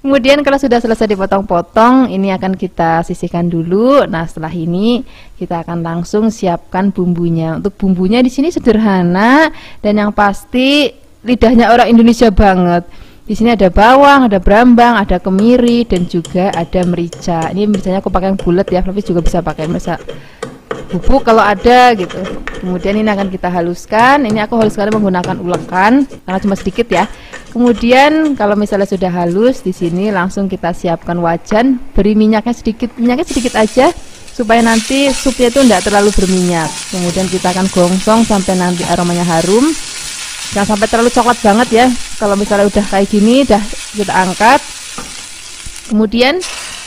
Kemudian kalau sudah selesai dipotong-potong, ini akan kita sisihkan dulu. Nah, setelah ini kita akan langsung siapkan bumbunya. Untuk bumbunya di sini sederhana dan yang pasti lidahnya orang Indonesia banget. Di sini ada bawang, ada brambang, ada kemiri dan juga ada merica. Ini mericanya aku pakai yang bulat ya. Flavis juga bisa pakai merica bubuk kalau ada gitu. Kemudian ini akan kita haluskan. Ini aku haluskan menggunakan ulekan karena cuma sedikit ya. Kemudian kalau misalnya sudah halus, di sini langsung kita siapkan wajan. Beri minyaknya sedikit aja supaya nanti supnya itu tidak terlalu berminyak. Kemudian kita akan gongsong sampai nanti aromanya harum. Jangan sampai terlalu coklat banget ya. Kalau misalnya udah kayak gini, udah kita angkat. Kemudian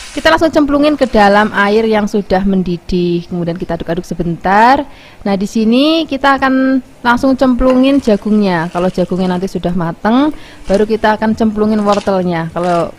kita langsung cemplungin ke dalam air yang sudah mendidih. Kemudian kita aduk-aduk sebentar. Nah, di sini kita akan langsung cemplungin jagungnya. Kalau jagungnya nanti sudah mateng, baru kita akan cemplungin wortelnya. Kalau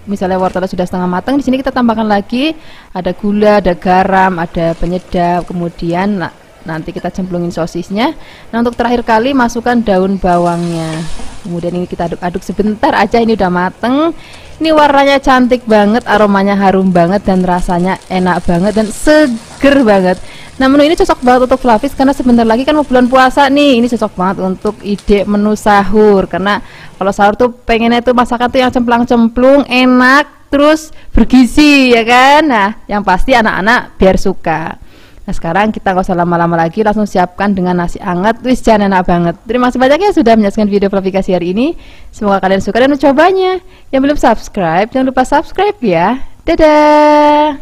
misalnya wortelnya sudah setengah mateng, di sini kita tambahkan lagi ada gula, ada garam, ada penyedap. Kemudian nanti kita cemplungin sosisnya. Nah, untuk terakhir kali masukkan daun bawangnya. Kemudian ini kita aduk-aduk sebentar aja, ini udah mateng. Ini warnanya cantik banget, aromanya harum banget dan rasanya enak banget dan seger banget. Nah, menu ini cocok banget untuk Flavis karena sebentar lagi kan mau bulan puasa nih. Ini cocok banget untuk ide menu sahur karena kalau sahur tuh pengennya tuh masakan tuh yang cemplang-cemplung, enak, terus bergizi ya kan. Nah, yang pasti anak-anak biar suka. Nah, sekarang kita nggak usah lama-lama lagi, langsung siapkan dengan nasi hangat. Wis, jangan enak banget. Terima kasih banyak ya sudah menyaksikan video Flavikasi hari ini. Semoga kalian suka dan mencobanya. Yang belum subscribe, jangan lupa subscribe ya. Dadah.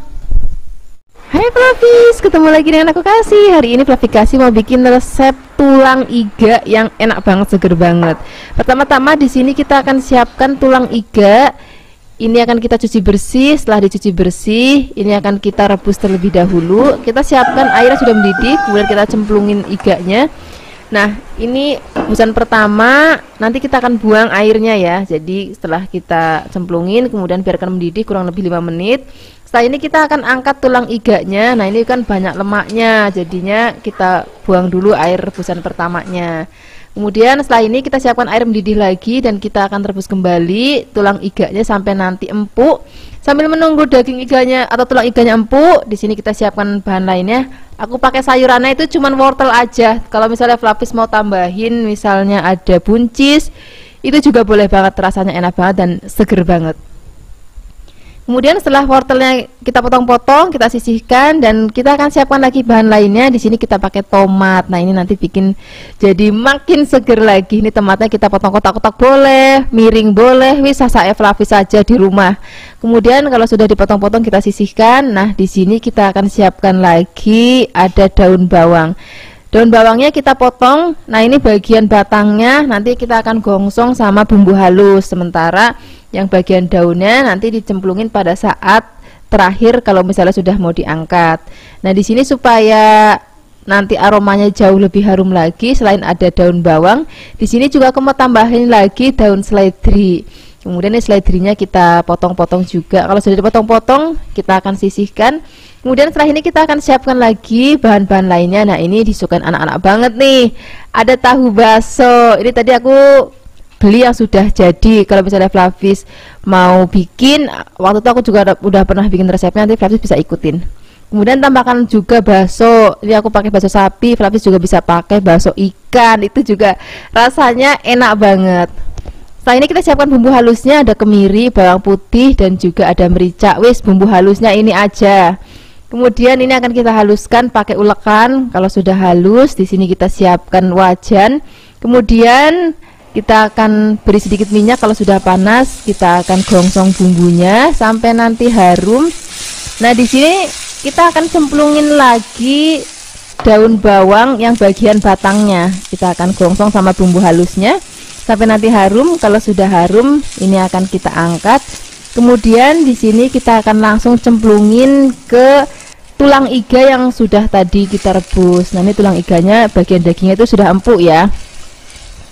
Hai Flavis, ketemu lagi dengan aku Kasih. Hari ini Flavikasi mau bikin resep tulang iga yang enak banget, seger banget. Pertama-tama di sini kita akan siapkan tulang iga. Ini akan kita cuci bersih. Setelah dicuci bersih, ini akan kita rebus terlebih dahulu. Kita siapkan airnya sudah mendidih, kemudian kita cemplungin iganya. Nah, ini rebusan pertama, nanti kita akan buang airnya ya. Jadi setelah kita cemplungin, kemudian biarkan mendidih kurang lebih 5 menit. Setelah ini kita akan angkat tulang iganya. Nah, ini kan banyak lemaknya, jadinya kita buang dulu air rebusan pertamanya. Kemudian setelah ini kita siapkan air mendidih lagi dan kita akan rebus kembali tulang iganya sampai nanti empuk. Sambil menunggu daging iganya atau tulang iganya empuk, di sini kita siapkan bahan lainnya. Aku pakai sayurannya itu cuman wortel aja. Kalau misalnya Flavis mau tambahin misalnya ada buncis, itu juga boleh banget, rasanya enak banget dan seger banget. Kemudian setelah wortelnya kita potong-potong, kita sisihkan dan kita akan siapkan lagi bahan lainnya. Di sini kita pakai tomat. Nah, ini nanti bikin jadi makin seger lagi. Ini tomatnya kita potong kotak-kotak boleh, miring boleh, wis saya Flavis saja di rumah. Kemudian kalau sudah dipotong-potong kita sisihkan. Nah, di sini kita akan siapkan lagi ada daun bawang. Daun bawangnya kita potong. Nah, ini bagian batangnya nanti kita akan gongsong sama bumbu halus. Sementara yang bagian daunnya nanti dicemplungin pada saat terakhir kalau misalnya sudah mau diangkat. Nah, di sini supaya nanti aromanya jauh lebih harum lagi, selain ada daun bawang, di sini juga aku mau tambahin lagi daun seledri. Kemudian ini seledrinya kita potong-potong juga. Kalau sudah dipotong-potong, kita akan sisihkan. Kemudian setelah ini kita akan siapkan lagi bahan-bahan lainnya. Nah, ini disukain anak-anak banget nih. Ada tahu baso. Ini tadi aku beli yang sudah jadi. Kalau misalnya Flavis mau bikin, waktu itu aku juga udah pernah bikin resepnya, nanti Flavis bisa ikutin. Kemudian tambahkan juga bakso. Ini aku pakai bakso sapi, Flavis juga bisa pakai bakso ikan. Itu juga rasanya enak banget. Setelah ini kita siapkan bumbu halusnya, ada kemiri, bawang putih dan juga ada merica. Wis, bumbu halusnya ini aja. Kemudian ini akan kita haluskan pakai ulekan. Kalau sudah halus, di sini kita siapkan wajan. Kemudian kita akan beri sedikit minyak. Kalau sudah panas, kita akan gongsong bumbunya sampai nanti harum. Nah, di sini kita akan cemplungin lagi daun bawang yang bagian batangnya. Kita akan gongsong sama bumbu halusnya sampai nanti harum. Kalau sudah harum, ini akan kita angkat. Kemudian di sini kita akan langsung cemplungin ke tulang iga yang sudah tadi kita rebus. Nah, ini tulang iganya, bagian dagingnya itu sudah empuk ya.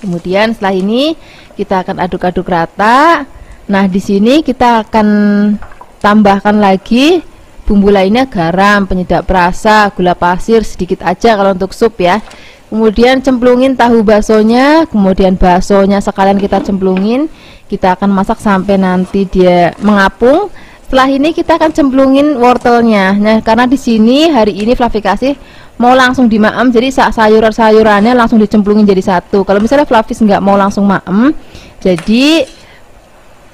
Kemudian setelah ini kita akan aduk-aduk rata. Nah, di sini kita akan tambahkan lagi bumbu lainnya, garam, penyedap rasa, gula pasir sedikit aja kalau untuk sup ya. Kemudian cemplungin tahu baksonya, kemudian baksonya sekalian kita cemplungin. Kita akan masak sampai nanti dia mengapung. Setelah ini kita akan cemplungin wortelnya. Nah, karena di sini hari ini Fluffy kasih mau langsung dimaem, jadi sayuran-sayurannya langsung dicemplungin jadi satu. Kalau misalnya Fluffy nggak mau langsung maem, jadi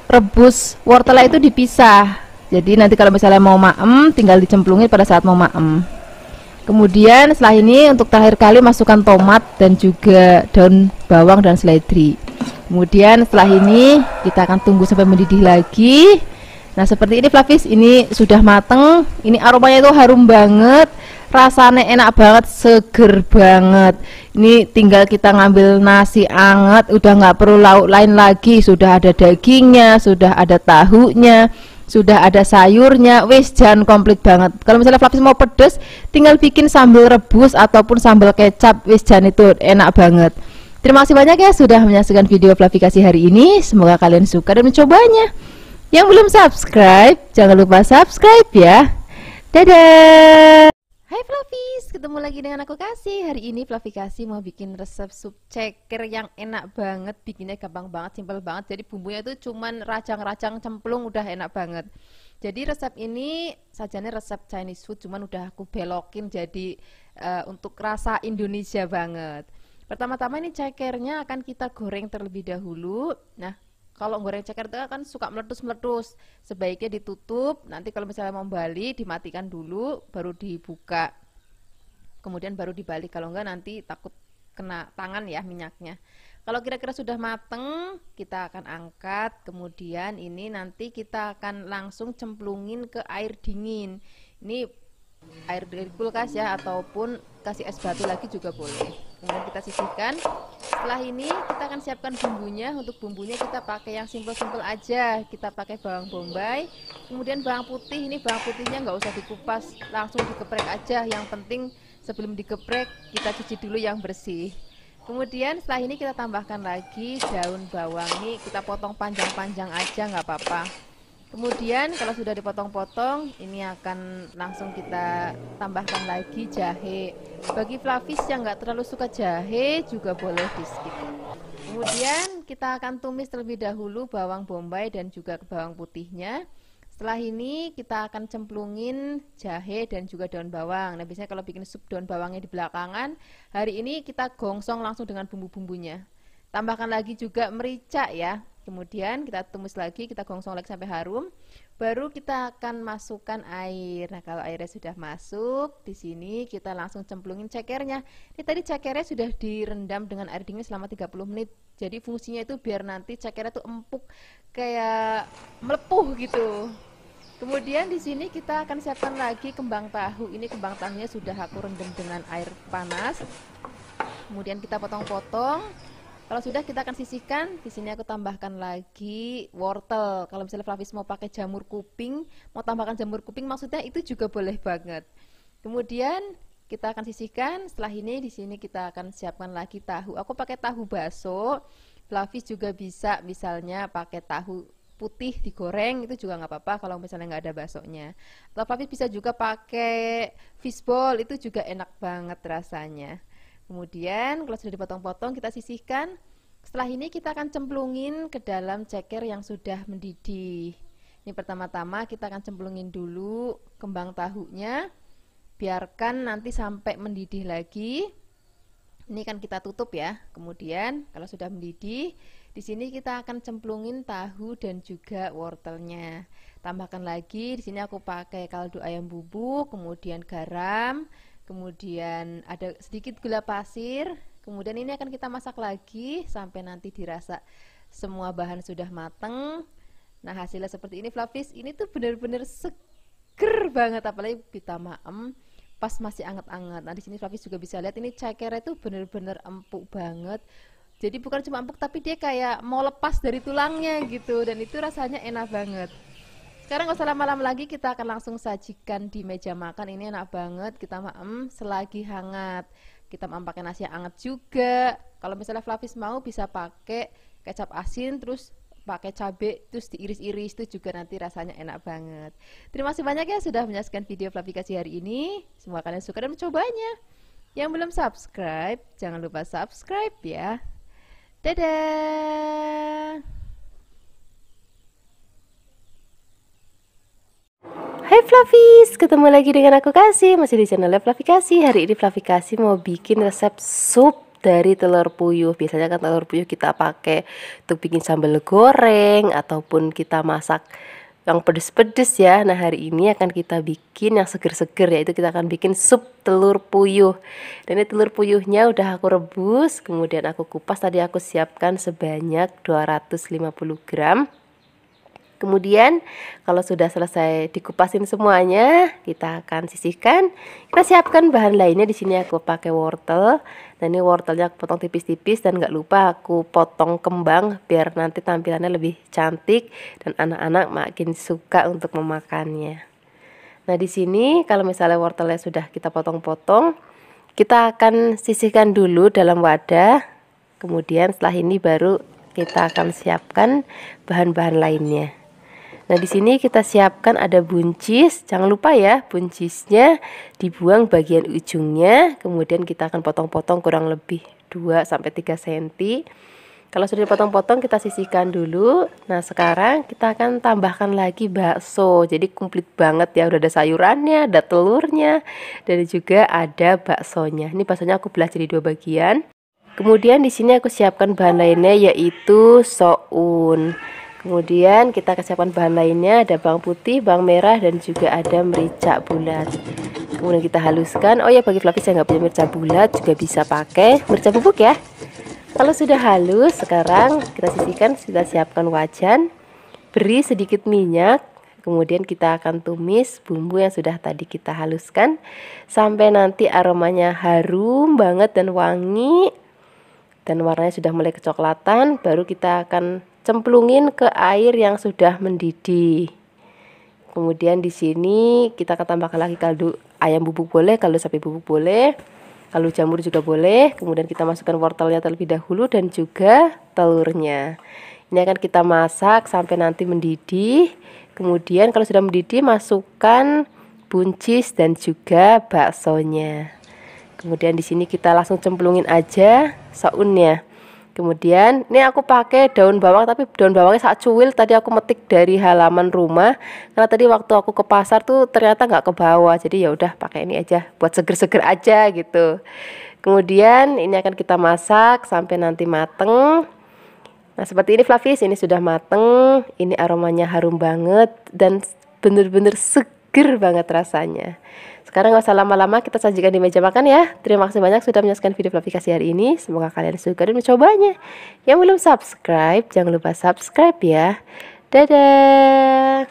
rebus wortelnya itu dipisah. Jadi nanti kalau misalnya mau maem, tinggal dicemplungin pada saat mau maem. Kemudian setelah ini untuk terakhir kali masukkan tomat dan juga daun bawang dan seledri. Kemudian setelah ini kita akan tunggu sampai mendidih lagi. Nah, seperti ini Fluffy, ini sudah mateng. Ini aromanya itu harum banget, rasanya enak banget, seger banget. Ini tinggal kita ngambil nasi anget, udah nggak perlu lauk lain lagi, sudah ada dagingnya, sudah ada tahunya, sudah ada sayurnya, wis jan komplit banget. Kalau misalnya Fluffy mau pedes, tinggal bikin sambal rebus ataupun sambal kecap, wis jan itu enak banget. Terima kasih banyak ya sudah menyaksikan video Fluffy kasih hari ini. Semoga kalian suka dan mencobanya. Yang belum subscribe, jangan lupa subscribe ya. Dadah. Hai Fluffies, ketemu lagi dengan aku Kasih. Hari ini Fluffy Kasih mau bikin resep sup ceker yang enak banget. Bikinnya gampang banget, simpel banget. Jadi bumbunya itu cuman racang-racang cemplung, udah enak banget. Jadi resep ini sajanya resep Chinese food, cuman udah aku belokin jadi untuk rasa Indonesia banget. Pertama-tama ini cekernya akan kita goreng terlebih dahulu. Nah, kalau goreng ceker itu kan suka meletus-meletus, sebaiknya ditutup. Nanti kalau misalnya mau balik, dimatikan dulu, baru dibuka. Kemudian baru dibalik, kalau enggak nanti takut kena tangan ya minyaknya. Kalau kira-kira sudah mateng, kita akan angkat. Kemudian ini nanti kita akan langsung cemplungin ke air dingin. Ini air dari kulkas ya, ataupun kasih es batu lagi juga boleh. Kemudian kita sisihkan. Setelah ini kita akan siapkan bumbunya. Untuk bumbunya kita pakai yang simpel-simpel aja. Kita pakai bawang bombay, kemudian bawang putih. Ini bawang putihnya nggak usah dikupas, langsung digeprek aja. Yang penting sebelum digeprek kita cuci dulu yang bersih. Kemudian setelah ini kita tambahkan lagi daun bawang. Ini kita potong panjang-panjang aja, nggak apa-apa. Kemudian kalau sudah dipotong-potong, ini akan langsung kita tambahkan lagi jahe. Bagi Fluffies yang nggak terlalu suka jahe juga boleh di skip. Kemudian kita akan tumis terlebih dahulu bawang bombay dan juga bawang putihnya. Setelah ini kita akan cemplungin jahe dan juga daun bawang. Nah, biasanya kalau bikin sup daun bawangnya di belakangan, hari ini kita gongsong langsung dengan bumbu-bumbunya. Tambahkan lagi juga merica ya. Kemudian kita tumis lagi, kita gongsong lagi sampai harum. Baru kita akan masukkan air. Nah, kalau airnya sudah masuk, di sini kita langsung cemplungin cekernya. Ini tadi cekernya sudah direndam dengan air dingin selama 30 menit. Jadi fungsinya itu biar nanti cekernya tuh empuk kayak melepuh gitu. Kemudian di sini kita akan siapkan lagi kembang tahu. Ini kembang tahunya sudah aku rendam dengan air panas. Kemudian kita potong-potong. Kalau sudah kita akan sisihkan. Di sini aku tambahkan lagi wortel. Kalau misalnya Fluffies mau pakai jamur kuping, mau tambahkan jamur kuping, maksudnya itu juga boleh banget. Kemudian kita akan sisihkan. Setelah ini di sini kita akan siapkan lagi tahu. Aku pakai tahu bakso. Fluffies juga bisa misalnya pakai tahu putih digoreng, itu juga nggak apa-apa kalau misalnya nggak ada baksonya. Atau Fluffies bisa juga pakai fishball, itu juga enak banget rasanya. Kemudian kalau sudah dipotong-potong kita sisihkan. Setelah ini kita akan cemplungin ke dalam ceker yang sudah mendidih. Ini pertama-tama kita akan cemplungin dulu kembang tahunya. Biarkan nanti sampai mendidih lagi. Ini kan kita tutup ya. Kemudian kalau sudah mendidih, di sini kita akan cemplungin tahu dan juga wortelnya. Tambahkan lagi, di sini aku pakai kaldu ayam bubuk, kemudian garam, kemudian ada sedikit gula pasir. Kemudian ini akan kita masak lagi sampai nanti dirasa semua bahan sudah mateng. Nah, hasilnya seperti ini Fluffies. Ini tuh bener-bener seger banget, apalagi kita maem pas masih anget-anget. Nah, di sini Fluffies juga bisa lihat ini cekernya itu bener-bener empuk banget. Jadi bukan cuma empuk, tapi dia kayak mau lepas dari tulangnya gitu, dan itu rasanya enak banget. Sekarang gak usah lama-lama lagi, kita akan langsung sajikan di meja makan. Ini enak banget, kita maem selagi hangat. Kita maem pakai nasi yang hangat juga. Kalau misalnya Flavis mau bisa pakai kecap asin, terus pakai cabai, terus diiris-iris, itu juga nanti rasanya enak banget. Terima kasih banyak ya sudah menyaksikan video Flavikasi hari ini. Semoga kalian suka dan mencobanya. Yang belum subscribe, jangan lupa subscribe ya. Dadah. Hai Flavis, ketemu lagi dengan aku Kasih, masih di channel Flavikasi. Hari ini Flavikasi mau bikin resep sup dari telur puyuh. Biasanya kan telur puyuh kita pakai untuk bikin sambal goreng ataupun kita masak yang pedes-pedes ya. Nah hari ini akan kita bikin yang seger-seger, yaitu kita akan bikin sup telur puyuh. Dan ini telur puyuhnya udah aku rebus, kemudian aku kupas. Tadi aku siapkan sebanyak 250 gram. Kemudian kalau sudah selesai dikupasin semuanya, kita akan sisihkan. Kita siapkan bahan lainnya. Di sini aku pakai wortel. Nah ini wortelnya aku potong tipis-tipis, dan nggak lupa aku potong kembang biar nanti tampilannya lebih cantik dan anak-anak makin suka untuk memakannya. Nah di sini kalau misalnya wortelnya sudah kita potong-potong, kita akan sisihkan dulu dalam wadah. Kemudian setelah ini baru kita akan siapkan bahan-bahan lainnya. Nah di sini kita siapkan ada buncis. Jangan lupa ya, buncisnya dibuang bagian ujungnya. Kemudian kita akan potong-potong kurang lebih 2-3 cm. Kalau sudah dipotong-potong, kita sisihkan dulu. Nah sekarang kita akan tambahkan lagi bakso. Jadi komplit banget ya, udah ada sayurannya, ada telurnya, dan juga ada baksonya. Ini baksonya aku belah jadi 2 bagian. Kemudian di sini aku siapkan bahan lainnya, yaitu soun. Kemudian kita siapkan bahan lainnya, ada bawang putih, bawang merah, dan juga ada merica bulat. Kemudian kita haluskan. Oh ya, bagi Flavis yang nggak punya merica bulat juga bisa pakai merica bubuk ya. Kalau sudah halus, sekarang kita sisihkan. Kita siapkan wajan, beri sedikit minyak. Kemudian kita akan tumis bumbu yang sudah tadi kita haluskan sampai nanti aromanya harum banget dan wangi, dan warnanya sudah mulai kecoklatan. Baru kita akan cemplungin ke air yang sudah mendidih. Kemudian di sini kita akan tambahkan lagi kaldu ayam bubuk boleh, kaldu sapi bubuk boleh, kaldu jamur juga boleh. Kemudian kita masukkan wortelnya terlebih dahulu dan juga telurnya. Ini akan kita masak sampai nanti mendidih. Kemudian kalau sudah mendidih, masukkan buncis dan juga baksonya. Kemudian di sini kita langsung cemplungin aja saunnya. Kemudian ini aku pakai daun bawang, tapi daun bawangnya sangat cuil. Tadi aku metik dari halaman rumah, karena tadi waktu aku ke pasar tuh ternyata nggak ke bawah. Jadi ya udah pakai ini aja buat seger-seger aja gitu. Kemudian ini akan kita masak sampai nanti mateng. Nah seperti ini Flavis, ini sudah mateng. Ini aromanya harum banget dan bener-bener seger banget rasanya. Sekarang gak usah lama-lama, kita sajikan di meja makan ya. Terima kasih banyak sudah menyaksikan video Flavikasi hari ini. Semoga kalian suka dan mencobanya. Yang belum subscribe, jangan lupa subscribe ya. Dadah.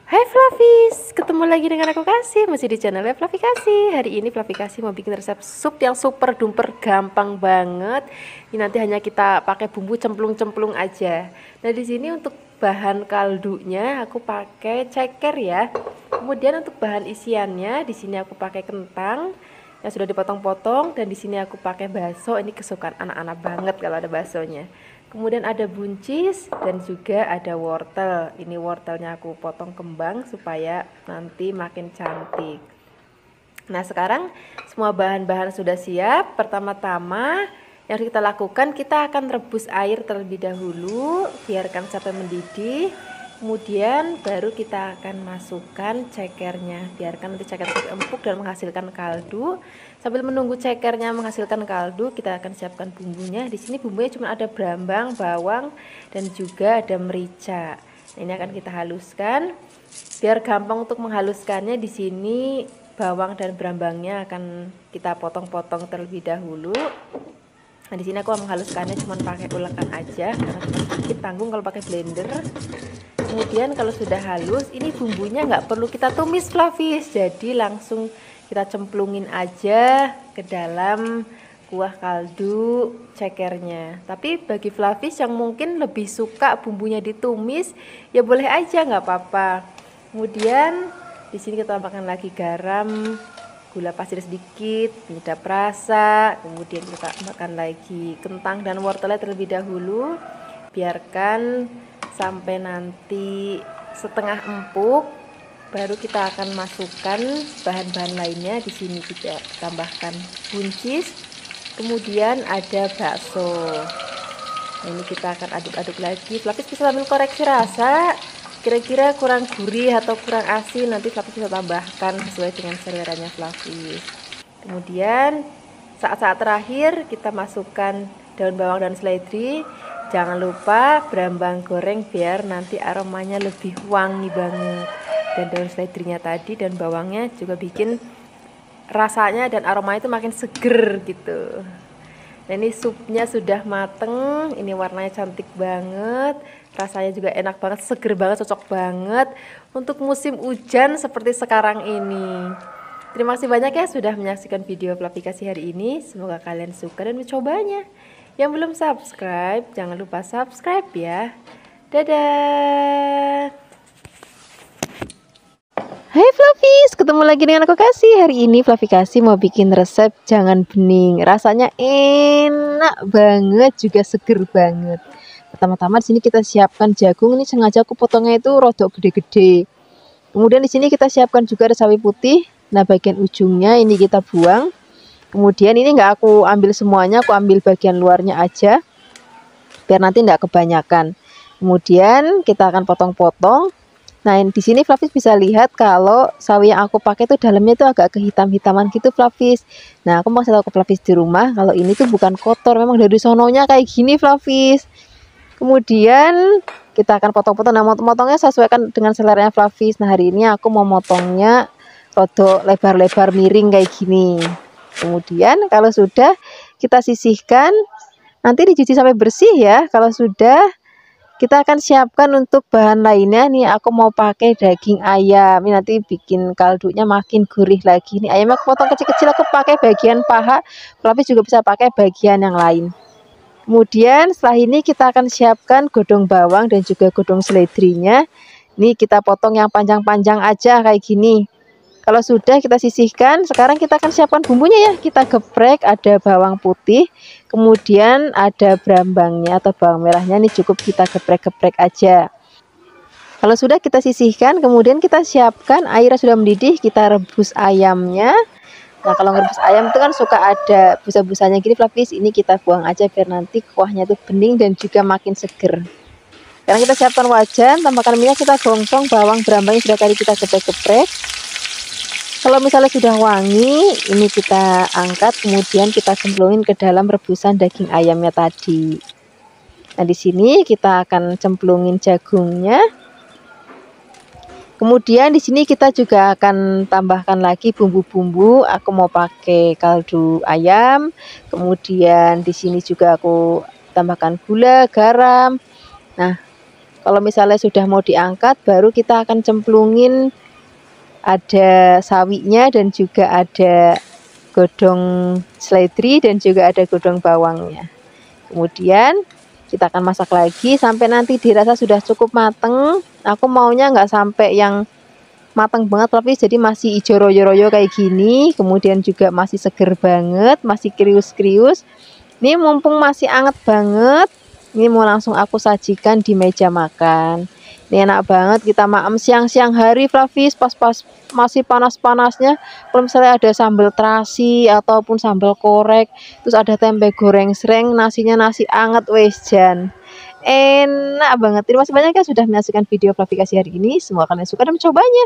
Hai Flavis, ketemu lagi dengan aku Kasih, masih di channel Flavikasi. Hari ini Flavikasi mau bikin resep sup yang super duper gampang banget. Ini nanti hanya kita pakai bumbu cemplung-cemplung aja. Nah di sini untuk bahan kaldunya aku pakai ceker ya. Kemudian untuk bahan isiannya di sini aku pakai kentang yang sudah dipotong-potong, dan di sini aku pakai bakso. Ini kesukaan anak-anak banget kalau ada baksonya. Kemudian ada buncis dan juga ada wortel. Ini wortelnya aku potong kembang supaya nanti makin cantik. Nah sekarang semua bahan-bahan sudah siap. Pertama-tama yang harus kita lakukan, kita akan rebus air terlebih dahulu, biarkan sampai mendidih. Kemudian baru kita akan masukkan cekernya, biarkan nanti ceker empuk dan menghasilkan kaldu. Sambil menunggu cekernya menghasilkan kaldu, kita akan siapkan bumbunya. Di sini bumbunya cuma ada brambang, bawang, dan juga ada merica. Nah, ini akan kita haluskan. Biar gampang untuk menghaluskannya, di sini bawang dan brambangnya akan kita potong-potong terlebih dahulu. Nah di sini aku menghaluskannya cuma pakai ulekan aja, karena sedikit tanggung kalau pakai blender. Kemudian kalau sudah halus, ini bumbunya nggak perlu kita tumis Flavis, jadi langsung kita cemplungin aja ke dalam kuah kaldu cekernya. Tapi bagi Flavis yang mungkin lebih suka bumbunya ditumis, ya boleh aja, nggak apa-apa. Kemudian di sini kita tambahkan lagi garam, gula pasir sedikit, penyedap rasa. Kemudian kita tambahkan lagi kentang dan wortelnya terlebih dahulu. Biarkan sampai nanti setengah empuk, baru kita akan masukkan bahan-bahan lainnya. Di sini juga tambahkan buncis, kemudian ada bakso. Nah, ini kita akan aduk-aduk lagi. Flavis bisa sambil koreksi rasa, kira-kira kurang gurih atau kurang asin, nanti Flavis bisa tambahkan sesuai dengan seleranya Flavis. Kemudian saat-saat terakhir kita masukkan daun bawang dan seledri. Jangan lupa berambang goreng biar nanti aromanya lebih wangi banget. Dan daun seledrinya tadi dan bawangnya juga bikin rasanya dan aromanya itu makin seger gitu. Nah, ini supnya sudah mateng, ini warnanya cantik banget, rasanya juga enak banget, seger banget, cocok banget untuk musim hujan seperti sekarang ini. Terima kasih banyak ya sudah menyaksikan video Flavikasi hari ini. Semoga kalian suka dan mencobanya. Yang belum subscribe, jangan lupa subscribe ya. Dadah. Hai Flavis, ketemu lagi dengan aku Kasih. Hari ini Flavikasi mau bikin resep jangan bening. Rasanya enak banget, juga seger banget. Pertama-tama di sini kita siapkan jagung. Ini sengaja aku potongnya itu rodok gede-gede. Kemudian di sini kita siapkan juga ada sawi putih. Nah, bagian ujungnya ini kita buang. Kemudian ini nggak aku ambil semuanya, aku ambil bagian luarnya aja, biar nanti nggak kebanyakan. Kemudian kita akan potong-potong. Nah, di sini Flavis bisa lihat kalau sawi yang aku pakai itu dalamnya itu agak kehitam-hitaman gitu Flavis. Nah, aku mau kasih tahu ke Flavis di rumah kalau ini tuh bukan kotor, memang dari sononya kayak gini Flavis. Kemudian kita akan potong-potong. Nah, potongnya sesuaikan dengan seleranya Flavis. Nah, hari ini aku mau motongnya rodok lebar-lebar miring kayak gini. Kemudian kalau sudah kita sisihkan, nanti dicuci sampai bersih ya. Kalau sudah, kita akan siapkan untuk bahan lainnya. Nih aku mau pakai daging ayam. Ini nanti bikin kaldunya makin gurih lagi. Nih ayamnya aku potong kecil-kecil, aku pakai bagian paha. Flavis juga bisa pakai bagian yang lain. Kemudian setelah ini kita akan siapkan godong bawang dan juga godong seledrinya. Nih kita potong yang panjang-panjang aja kayak gini. Kalau sudah kita sisihkan, sekarang kita akan siapkan bumbunya ya. Kita geprek, ada bawang putih, kemudian ada berambangnya atau bawang merahnya. Ini cukup kita geprek-geprek aja. Kalau sudah kita sisihkan, kemudian kita siapkan airnya sudah mendidih, kita rebus ayamnya. Nah, kalau ngerebus ayam itu kan suka ada busa-busanya gini Flavis, ini kita buang aja biar nanti kuahnya itu bening dan juga makin seger. Sekarang kita siapkan wajan, tambahkan minyak, kita gongsong bawang berambangnya sudah tadi kita geprek-geprek. Kalau misalnya sudah wangi, ini kita angkat, kemudian kita cemplungin ke dalam rebusan daging ayamnya tadi. Nah, di sini kita akan cemplungin jagungnya. Kemudian di sini kita juga akan tambahkan lagi bumbu-bumbu. Aku mau pakai kaldu ayam. Kemudian di sini juga aku tambahkan gula, garam. Nah, kalau misalnya sudah mau diangkat, baru kita akan cemplungin ada sawinya dan juga ada godong seledri dan juga ada godong bawangnya. Kemudian kita akan masak lagi sampai nanti dirasa sudah cukup mateng. Aku maunya nggak sampai yang mateng banget tapi jadi masih hijau royo-royo kayak gini. Kemudian juga masih seger banget, masih krius-krius. Ini mumpung masih anget banget, ini mau langsung aku sajikan di meja makan. Ini enak banget kita makan siang-siang hari Flavis, pas-pas masih panas-panasnya. Kalau misalnya ada sambal terasi ataupun sambal korek, terus ada tempe goreng sereng, nasinya nasi anget wes jan. Enak banget. Terima kasih banyak ya sudah menyaksikan video Flavikasi hari ini. Semoga kalian suka dan mencobanya.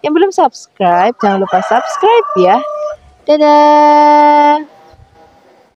Yang belum subscribe, jangan lupa subscribe ya. Dadah.